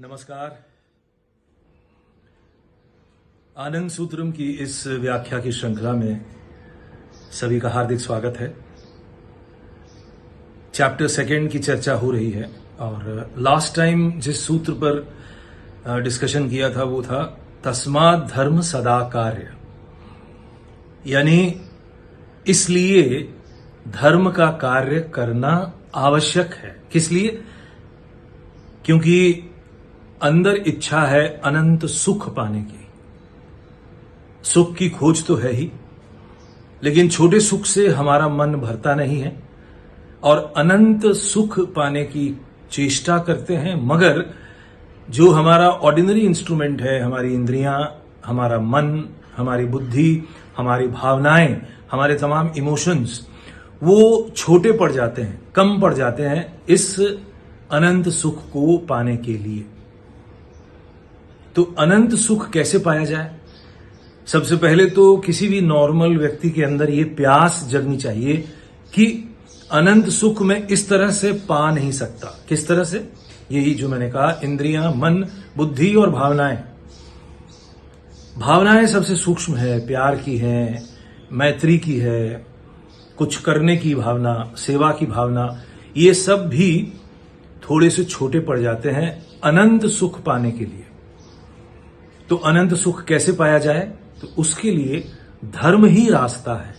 नमस्कार। आनंद सूत्रम की इस व्याख्या की श्रृंखला में सभी का हार्दिक स्वागत है। चैप्टर सेकंड की चर्चा हो रही है और लास्ट टाइम जिस सूत्र पर डिस्कशन किया था वो था तस्मात् धर्म सदा कार्य, यानी इसलिए धर्म का कार्य करना आवश्यक है। किस लिए? क्योंकि अंदर इच्छा है अनंत सुख पाने की। सुख की खोज तो है ही, लेकिन छोटे सुख से हमारा मन भरता नहीं है और अनंत सुख पाने की चेष्टा करते हैं। मगर जो हमारा ऑर्डिनरी इंस्ट्रूमेंट है, हमारी इंद्रियां, हमारा मन, हमारी बुद्धि, हमारी भावनाएं, हमारे तमाम इमोशंस, वो छोटे पड़ जाते हैं, कम पड़ जाते हैं इस अनंत सुख को पाने के लिए। तो अनंत सुख कैसे पाया जाए? सबसे पहले तो किसी भी नॉर्मल व्यक्ति के अंदर ये प्यास जगनी चाहिए कि अनंत सुख मैं इस तरह से पा नहीं सकता। किस तरह से? यही जो मैंने कहा, इंद्रियां, मन, बुद्धि और भावनाएं। भावनाएं सबसे सूक्ष्म है, प्यार की है, मैत्री की है, कुछ करने की भावना, सेवा की भावना, ये सब भी थोड़े से छोटे पड़ जाते हैं अनंत सुख पाने के लिए। तो अनंत सुख कैसे पाया जाए? तो उसके लिए धर्म ही रास्ता है।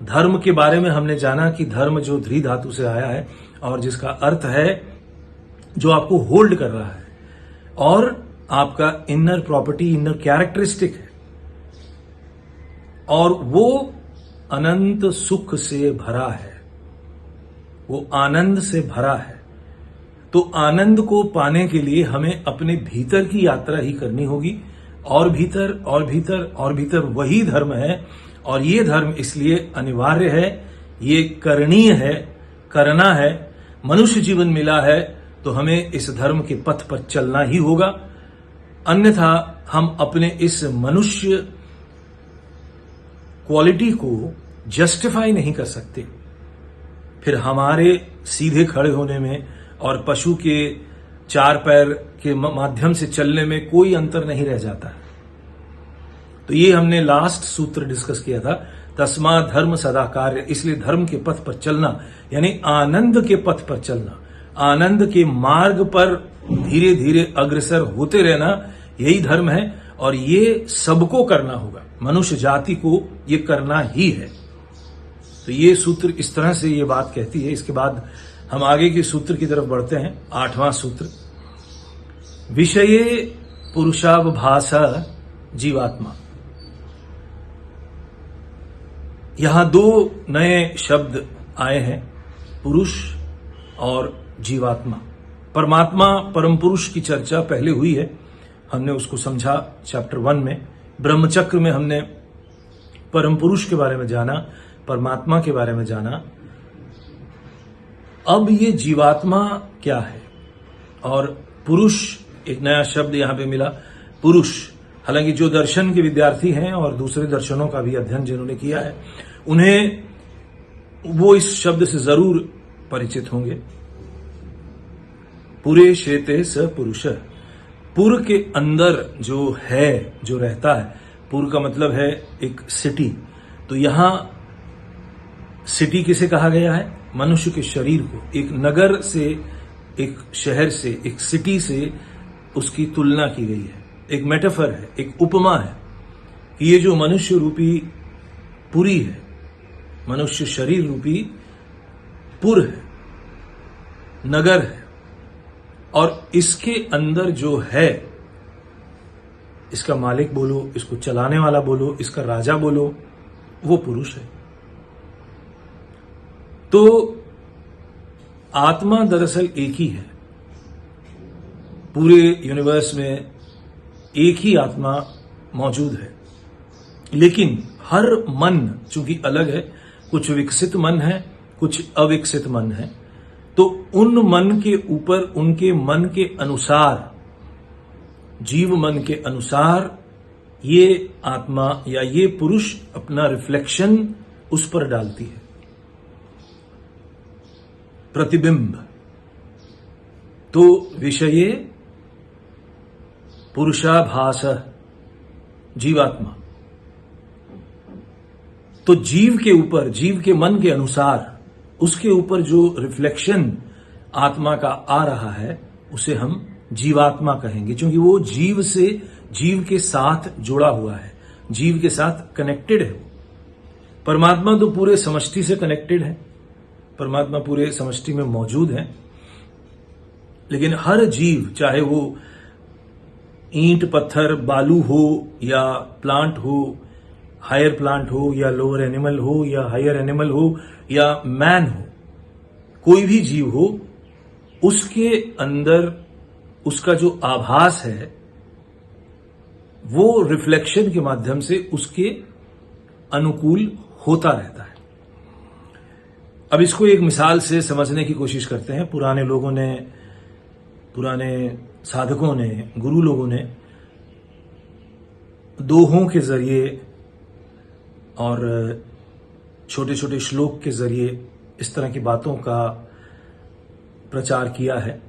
धर्म के बारे में हमने जाना कि धर्म जो ध्री धातु से आया है और जिसका अर्थ है जो आपको होल्ड कर रहा है और आपका इनर प्रॉपर्टी, इनर कैरेक्टरिस्टिक है, और वो अनंत सुख से भरा है, वो आनंद से भरा है। तो आनंद को पाने के लिए हमें अपने भीतर की यात्रा ही करनी होगी, और भीतर और भीतर और भीतर वही धर्म है। और ये धर्म इसलिए अनिवार्य है, ये करणीय है, करना है। मनुष्य जीवन मिला है तो हमें इस धर्म के पथ पर चलना ही होगा, अन्यथा हम अपने इस मनुष्य क्वालिटी को जस्टिफाई नहीं कर सकते। फिर हमारे सीधे खड़े होने में और पशु के चार पैर के माध्यम से चलने में कोई अंतर नहीं रह जाता है। तो ये हमने लास्ट सूत्र डिस्कस किया था, तस्मात् धर्म सदा कार्य। इसलिए धर्म के पथ पर चलना यानी आनंद के पथ पर चलना, आनंद के मार्ग पर धीरे धीरे अग्रसर होते रहना, यही धर्म है। और ये सबको करना होगा, मनुष्य जाति को ये करना ही है। तो ये सूत्र इस तरह से ये बात कहती है। इसके बाद हम आगे के सूत्र की तरफ बढ़ते हैं। 8वां सूत्र, विषये पुरुषावभास जीवात्मा। यहां दो नए शब्द आए हैं, पुरुष और जीवात्मा। परमात्मा, परम पुरुष की चर्चा पहले हुई है, हमने उसको समझा चैप्टर 1 में। ब्रह्मचक्र में हमने परम पुरुष के बारे में जाना, परमात्मा के बारे में जाना। अब ये जीवात्मा क्या है? और पुरुष, एक नया शब्द यहां पे मिला, पुरुष। हालांकि जो दर्शन के विद्यार्थी हैं और दूसरे दर्शनों का भी अध्ययन जिन्होंने किया है, उन्हें वो इस शब्द से जरूर परिचित होंगे। पुरे शेते स पुरुष। पुर के अंदर जो है, जो रहता है, पुर का मतलब है एक सिटी। तो यहां सिटी किसे कहा गया है? मनुष्य के शरीर को। एक नगर से, एक शहर से, एक सिटी से उसकी तुलना की गई है। एक मेटाफर है, एक उपमा है कि ये जो मनुष्य रूपी पुरी है, मनुष्य शरीर रूपी पुर है, नगर है, और इसके अंदर जो है, इसका मालिक बोलो, इसको चलाने वाला बोलो, इसका राजा बोलो, वो पुरुष है। तो आत्मा दरअसल एक ही है। पूरे यूनिवर्स में एक ही आत्मा मौजूद है, लेकिन हर मन चूंकि अलग है, कुछ विकसित मन है, कुछ अविकसित मन है, तो उन मन के ऊपर, उनके मन के अनुसार, जीव मन के अनुसार ये आत्मा या ये पुरुष अपना रिफ्लेक्शन उस पर डालती है, प्रतिबिंब। तो विषये पुरुषाभास जीवात्मा। तो जीव के ऊपर, जीव के मन के अनुसार उसके ऊपर जो रिफ्लेक्शन आत्मा का आ रहा है उसे हम जीवात्मा कहेंगे, क्योंकि वो जीव से, जीव के साथ जुड़ा हुआ है, जीव के साथ कनेक्टेड है। परमात्मा तो पूरे समष्टि से कनेक्टेड है, परमात्मा पूरे समष्टि में मौजूद है, लेकिन हर जीव, चाहे वो ईंट पत्थर बालू हो या प्लांट हो, हायर प्लांट हो या लोअर एनिमल हो या हायर एनिमल हो या मैन हो, कोई भी जीव हो, उसके अंदर उसका जो आभास है वो रिफ्लेक्शन के माध्यम से उसके अनुकूल होता रहता है। अब इसको एक मिसाल से समझने की कोशिश करते हैं। पुराने लोगों ने, पुराने साधकों ने, गुरु लोगों ने दोहों के जरिए और छोटे छोटे श्लोक के जरिए इस तरह की बातों का प्रचार किया है।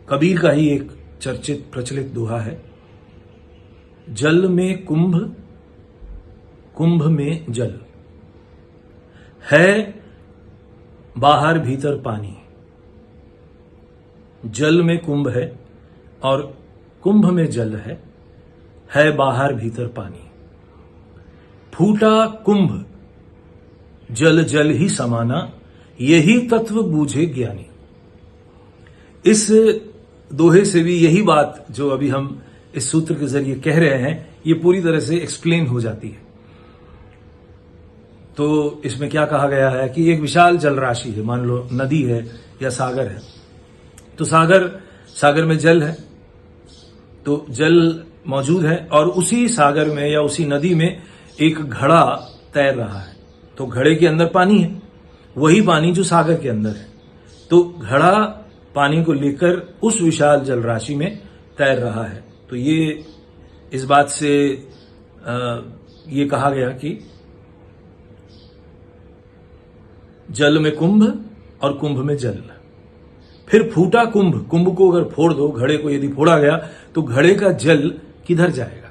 कबीर का ही एक चर्चित प्रचलित दोहा है, जल में कुंभ, कुंभ में जल, है बाहर भीतर पानी। जल में कुंभ है और कुंभ में जल है बाहर भीतर पानी। फूटा कुंभ जल जल ही समाना, यही तत्व बूझे ज्ञानी। इस दोहे से भी यही बात जो अभी हम इस सूत्र के जरिए कह रहे हैं, ये पूरी तरह से एक्सप्लेन हो जाती है। तो इसमें क्या कहा गया है कि एक विशाल जल राशि है, मान लो नदी है या सागर है। तो सागर में जल है, तो जल मौजूद है और उसी सागर में या उसी नदी में एक घड़ा तैर रहा है। तो घड़े के अंदर पानी है, वही पानी जो सागर के अंदर है। तो घड़ा पानी को लेकर उस विशाल जल राशि में तैर रहा है। तो ये इस बात से ये कहा गया कि जल में कुंभ और कुंभ में जल। फिर फूटा कुंभ, कुंभ को अगर फोड़ दो, घड़े को यदि फोड़ा गया तो घड़े का जल किधर जाएगा?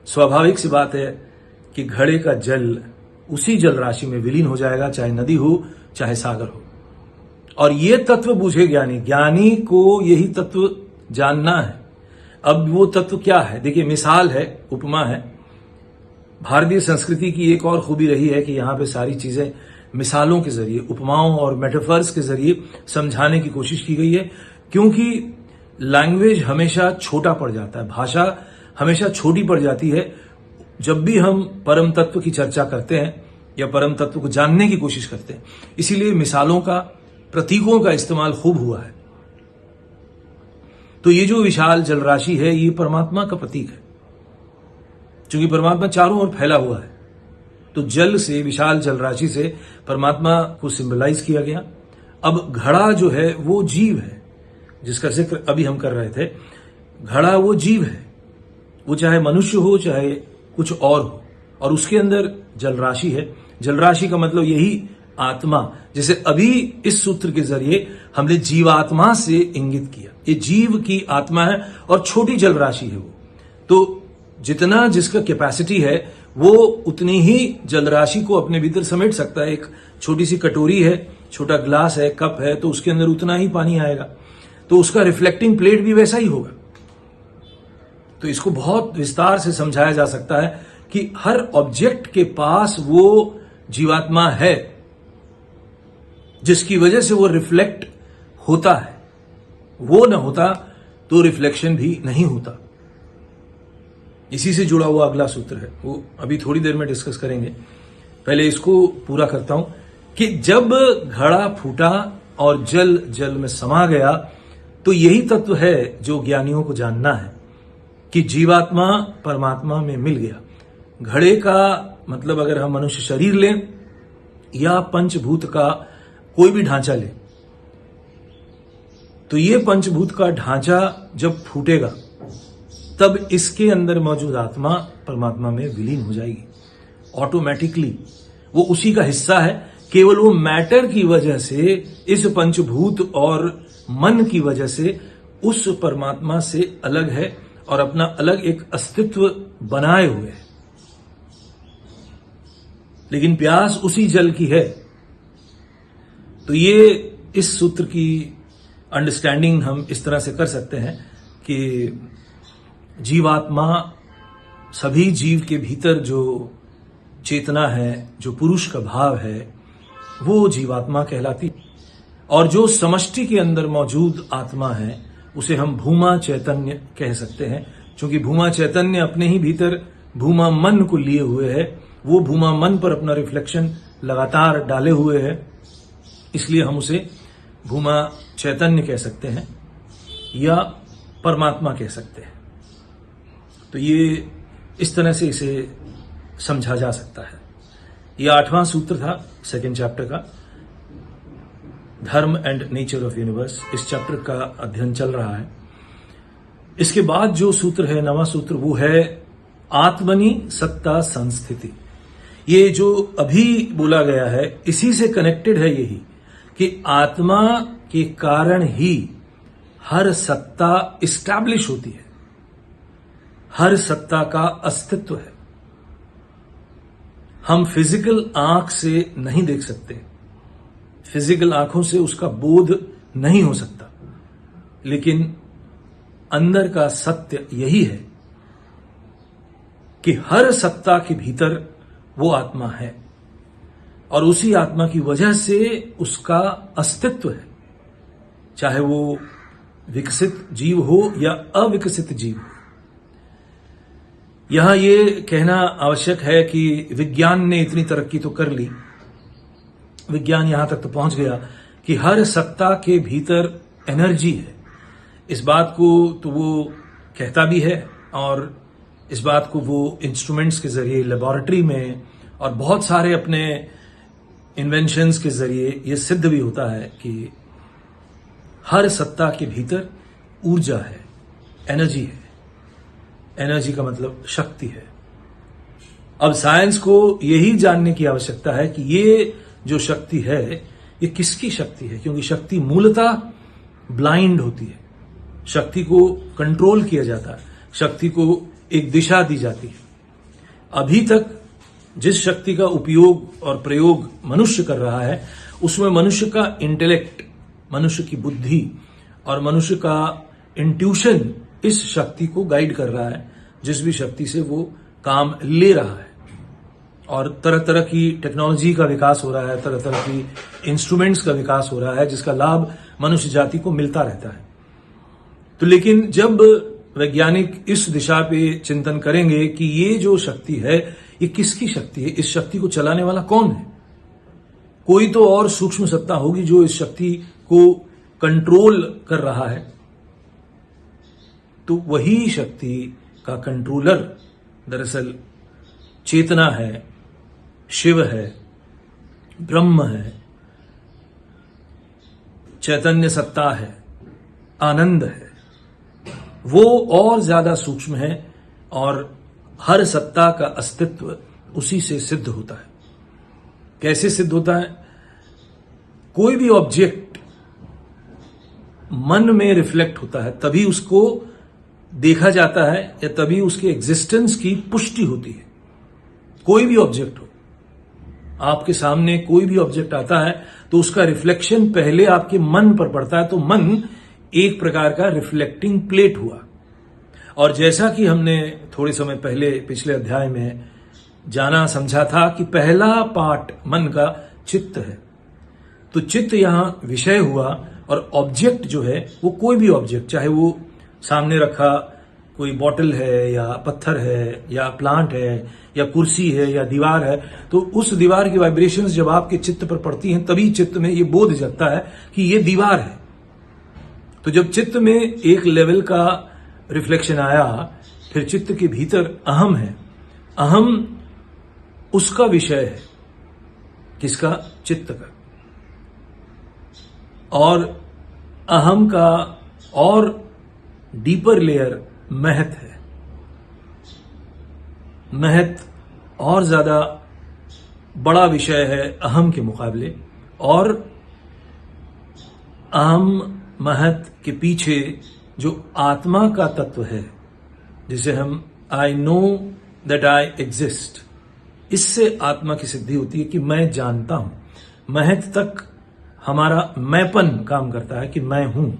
स्वाभाविक सी बात है कि घड़े का जल उसी जल राशि में विलीन हो जाएगा, चाहे नदी हो चाहे सागर हो। और ये तत्व बूझे ज्ञानी, ज्ञानी को यही तत्व जानना है। अब वो तत्व क्या है? देखिए, मिसाल है, उपमा है। भारतीय संस्कृति की एक और खूबी रही है कि यहां पे सारी चीजें मिसालों के जरिए, उपमाओं और मेटाफर्स के जरिए समझाने की कोशिश की गई है, क्योंकि लैंग्वेज हमेशा छोटा पड़ जाता है, भाषा हमेशा छोटी पड़ जाती है जब भी हम परम तत्व की चर्चा करते हैं या परम तत्व को जानने की कोशिश करते हैं। इसीलिए मिसालों का, प्रतीकों का इस्तेमाल खूब हुआ है। तो ये जो विशाल जल राशि है, ये परमात्मा का प्रतीक है, क्योंकि परमात्मा चारों ओर फैला हुआ है। तो जल से, विशाल जल राशि से परमात्मा को सिंबलाइज किया गया। अब घड़ा जो है वो जीव है, जिसका जिक्र अभी हम कर रहे थे। घड़ा वो जीव है, वो चाहे मनुष्य हो चाहे कुछ और हो, और उसके अंदर जल राशि है। जल राशि का मतलब यही आत्मा, जैसे अभी इस सूत्र के जरिए हमने जीवात्मा से इंगित किया। ये जीव की आत्मा है और छोटी जल राशि है वो। तो जितना जिसका कैपेसिटी है वो उतनी ही जल राशि को अपने भीतर समेट सकता है। एक छोटी सी कटोरी है, छोटा ग्लास है, कप है, तो उसके अंदर उतना ही पानी आएगा। तो उसका रिफ्लेक्टिंग प्लेट भी वैसा ही होगा। तो इसको बहुत विस्तार से समझाया जा सकता है कि हर ऑब्जेक्ट के पास वो जीवात्मा है, जिसकी वजह से वो रिफ्लेक्ट होता है। वो न होता तो रिफ्लेक्शन भी नहीं होता। इसी से जुड़ा हुआ अगला सूत्र है, वो अभी थोड़ी देर में डिस्कस करेंगे। पहले इसको पूरा करता हूं कि जब घड़ा फूटा और जल जल में समा गया, तो यही तत्व है जो ज्ञानियों को जानना है कि जीवात्मा परमात्मा में मिल गया। घड़े का मतलब अगर हम मनुष्य शरीर लें या पंचभूत का कोई भी ढांचा लें, तो ये पंचभूत का ढांचा जब फूटेगा तब इसके अंदर मौजूद आत्मा परमात्मा में विलीन हो जाएगी ऑटोमेटिकली। वो उसी का हिस्सा है, केवल वो मैटर की वजह से, इस पंचभूत और मन की वजह से उस परमात्मा से अलग है और अपना अलग एक अस्तित्व बनाए हुए है, लेकिन प्यास उसी जल की है। तो ये इस सूत्र की अंडरस्टैंडिंग हम इस तरह से कर सकते हैं कि जीवात्मा, सभी जीव के भीतर जो चेतना है, जो पुरुष का भाव है, वो जीवात्मा कहलाती, और जो समष्टि के अंदर मौजूद आत्मा है उसे हम भूमा चैतन्य कह सकते हैं। क्योंकि भूमा चैतन्य अपने ही भीतर भूमा मन को लिए हुए है, वो भूमा मन पर अपना रिफ्लेक्शन लगातार डाले हुए है, इसलिए हम उसे भूमा चैतन्य कह सकते हैं या परमात्मा कह सकते हैं। तो ये इस तरह से इसे समझा जा सकता है। ये 8वां सूत्र था 2nd चैप्टर का, धर्म एंड नेचर ऑफ यूनिवर्स। इस चैप्टर का अध्ययन चल रहा है। इसके बाद जो सूत्र है, 9वां सूत्र, वो है आत्मनि सत्ता संस्थिति। ये जो अभी बोला गया है इसी से कनेक्टेड है यही, कि आत्मा के कारण ही हर सत्ता इस्टैब्लिश होती है, हर सत्ता का अस्तित्व है। हम फिजिकल आंख से नहीं देख सकते, फिजिकल आंखों से उसका बोध नहीं हो सकता, लेकिन अंदर का सत्य यही है कि हर सत्ता के भीतर वो आत्मा है और उसी आत्मा की वजह से उसका अस्तित्व है, चाहे वो विकसित जीव हो या अविकसित जीव हो। यहां ये कहना आवश्यक है कि विज्ञान ने इतनी तरक्की तो कर ली, विज्ञान यहां तक तो पहुंच गया कि हर सत्ता के भीतर एनर्जी है। इस बात को तो वो कहता भी है और इस बात को वो इंस्ट्रूमेंट्स के जरिए लेबोरेटरी में और बहुत सारे अपने इन्वेंशंस के जरिए ये सिद्ध भी होता है कि हर सत्ता के भीतर ऊर्जा है, एनर्जी है। एनर्जी का मतलब शक्ति है। अब साइंस को यही जानने की आवश्यकता है कि ये जो शक्ति है ये किसकी शक्ति है, क्योंकि शक्ति मूलतः ब्लाइंड होती है। शक्ति को कंट्रोल किया जाता है, शक्ति को एक दिशा दी जाती है। अभी तक जिस शक्ति का उपयोग और प्रयोग मनुष्य कर रहा है उसमें मनुष्य का इंटेलेक्ट, मनुष्य की बुद्धि और मनुष्य का इंट्यूशन इस शक्ति को गाइड कर रहा है, जिस भी शक्ति से वो काम ले रहा है। और तरह तरह की टेक्नोलॉजी का विकास हो रहा है, तरह तरह की इंस्ट्रूमेंट्स का विकास हो रहा है, जिसका लाभ मनुष्य जाति को मिलता रहता है। तो लेकिन जब वैज्ञानिक इस दिशा पे चिंतन करेंगे कि ये जो शक्ति है ये किसकी शक्ति है, इस शक्ति को चलाने वाला कौन है, कोई तो और सूक्ष्म सत्ता होगी जो इस शक्ति को कंट्रोल कर रहा है। तो वही शक्ति का कंट्रोलर दरअसल चेतना है, शिव है, ब्रह्म है, चैतन्य सत्ता है, आनंद है। वो और ज्यादा सूक्ष्म है और हर सत्ता का अस्तित्व उसी से सिद्ध होता है। कैसे सिद्ध होता है? कोई भी ऑब्जेक्ट मन में रिफ्लेक्ट होता है तभी उसको देखा जाता है या तभी उसके एग्जिस्टेंस की पुष्टि होती है। कोई भी ऑब्जेक्ट हो, आपके सामने कोई भी ऑब्जेक्ट आता है तो उसका रिफ्लेक्शन पहले आपके मन पर पड़ता है, तो मन एक प्रकार का रिफ्लेक्टिंग प्लेट हुआ। और जैसा कि हमने थोड़े समय पहले पिछले अध्याय में जाना समझा था कि पहला पार्ट मन का चित्त है, तो चित्त यहां विषय हुआ और ऑब्जेक्ट जो है वो कोई भी ऑब्जेक्ट, चाहे वो सामने रखा कोई बॉटल है या पत्थर है या प्लांट है या कुर्सी है या दीवार है, तो उस दीवार की वाइब्रेशंस जब आपके चित्त पर पड़ती हैं तभी चित्त में ये बोध जगता है कि ये दीवार है। तो जब चित्त में एक लेवल का रिफ्लेक्शन आया, फिर चित्त के भीतर अहम है, अहम उसका विषय है, किसका? चित्त का। और अहम का और डीपर लेयर महत है। महत और ज्यादा बड़ा विषय है अहम के मुकाबले, और अहम महत के पीछे जो आत्मा का तत्व है जिसे हम I know that I exist, इससे आत्मा की सिद्धि होती है कि मैं जानता हूं। महत तक हमारा मैंपन काम करता है कि मैं हूं,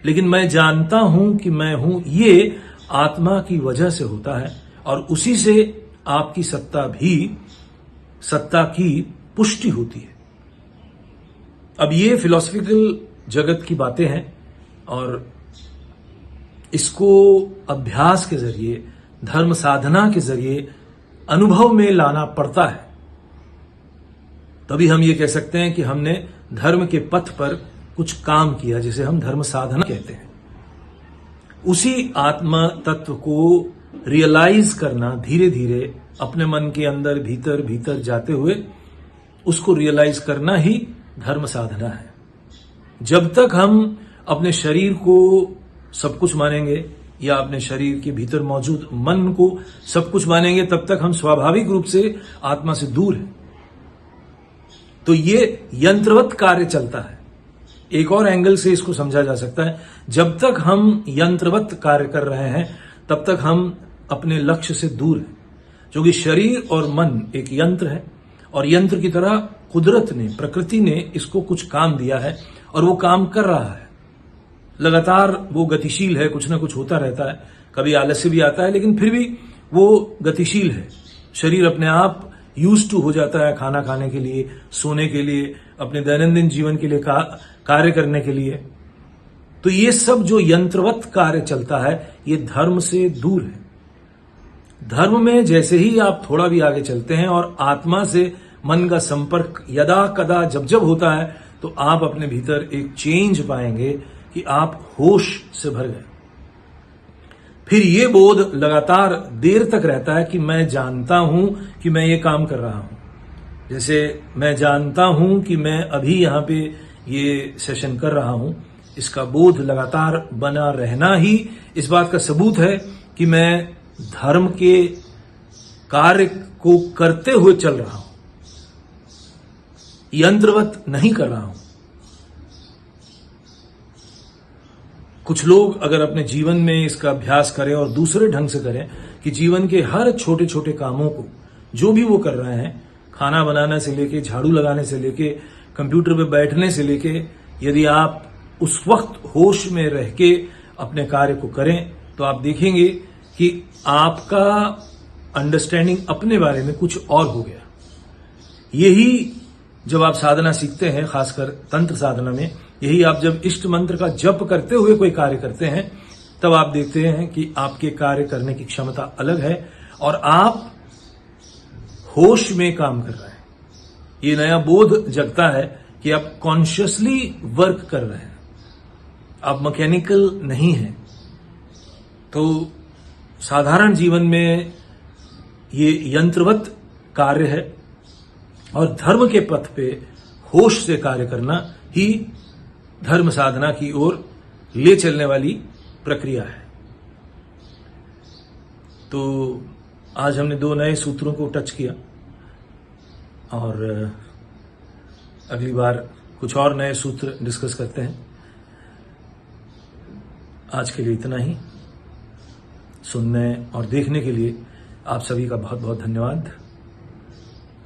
लेकिन मैं जानता हूं कि मैं हूं, ये आत्मा की वजह से होता है और उसी से आपकी सत्ता की पुष्टि होती है। अब ये फिलॉसफिकल जगत की बातें हैं और इसको अभ्यास के जरिए, धर्म साधना के जरिए अनुभव में लाना पड़ता है। तभी हम ये कह सकते हैं कि हमने धर्म के पथ पर कुछ काम किया, जिसे हम धर्म साधना कहते हैं। उसी आत्मा तत्व को रियलाइज करना, धीरे धीरे अपने मन के अंदर भीतर भीतर जाते हुए उसको रियलाइज करना ही धर्म साधना है। जब तक हम अपने शरीर को सब कुछ मानेंगे या अपने शरीर के भीतर मौजूद मन को सब कुछ मानेंगे, तब तक हम स्वाभाविक रूप से आत्मा से दूर हैं। तो ये यंत्रवत कार्य चलता है। एक और एंगल से इसको समझा जा सकता है, जब तक हम यंत्रवत कार्य कर रहे हैं तब तक हम अपने लक्ष्य से दूर हैं, क्योंकि शरीर और मन एक यंत्र है और यंत्र की तरह कुदरत ने, प्रकृति ने इसको कुछ काम दिया है और वो काम कर रहा है। लगातार वो गतिशील है, कुछ ना कुछ होता रहता है, कभी आलस्य भी आता है, लेकिन फिर भी वो गतिशील है। शरीर अपने आप यूज टू हो जाता है खाना खाने के लिए, सोने के लिए, अपने दैनंदिन जीवन के लिए, कार्य करने के लिए। तो ये सब जो यंत्रवत कार्य चलता है, ये धर्म से दूर है। धर्म में जैसे ही आप थोड़ा भी आगे चलते हैं और आत्मा से मन का संपर्क यदा कदा जब जब होता है, तो आप अपने भीतर एक चेंज पाएंगे कि आप होश से भर गए। फिर ये बोध लगातार देर तक रहता है कि मैं जानता हूं कि मैं ये काम कर रहा हूं। जैसे मैं जानता हूं कि मैं अभी यहां पे ये सेशन कर रहा हूं, इसका बोध लगातार बना रहना ही इस बात का सबूत है कि मैं धर्म के कार्य को करते हुए चल रहा हूं, यंत्रवत नहीं कर रहा हूं। कुछ लोग अगर अपने जीवन में इसका अभ्यास करें और दूसरे ढंग से करें कि जीवन के हर छोटे छोटे कामों को, जो भी वो कर रहे हैं, खाना बनाने से लेके, झाड़ू लगाने से लेके, कंप्यूटर पे बैठने से लेके, यदि आप उस वक्त होश में रह के अपने कार्य को करें, तो आप देखेंगे कि आपका अंडरस्टैंडिंग अपने बारे में कुछ और हो गया। यही जब आप साधना सीखते हैं, खासकर तंत्र साधना में, यही आप जब इष्ट मंत्र का जप करते हुए कोई कार्य करते हैं, तब आप देखते हैं कि आपके कार्य करने की क्षमता अलग है और आप होश में काम कर रहे हैं। ये नया बोध जगता है कि आप कॉन्शियसली वर्क कर रहे हैं, आप मैकेनिकल नहीं हैं। तो साधारण जीवन में ये यंत्रवत कार्य है और धर्म के पथ पे होश से कार्य करना ही धर्म साधना की ओर ले चलने वाली प्रक्रिया है। तो आज हमने 2 नए सूत्रों को टच किया और अगली बार कुछ और नए सूत्र डिस्कस करते हैं। आज के लिए इतना ही। सुनने और देखने के लिए आप सभी का बहुत बहुत धन्यवाद।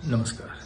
नमस्कार।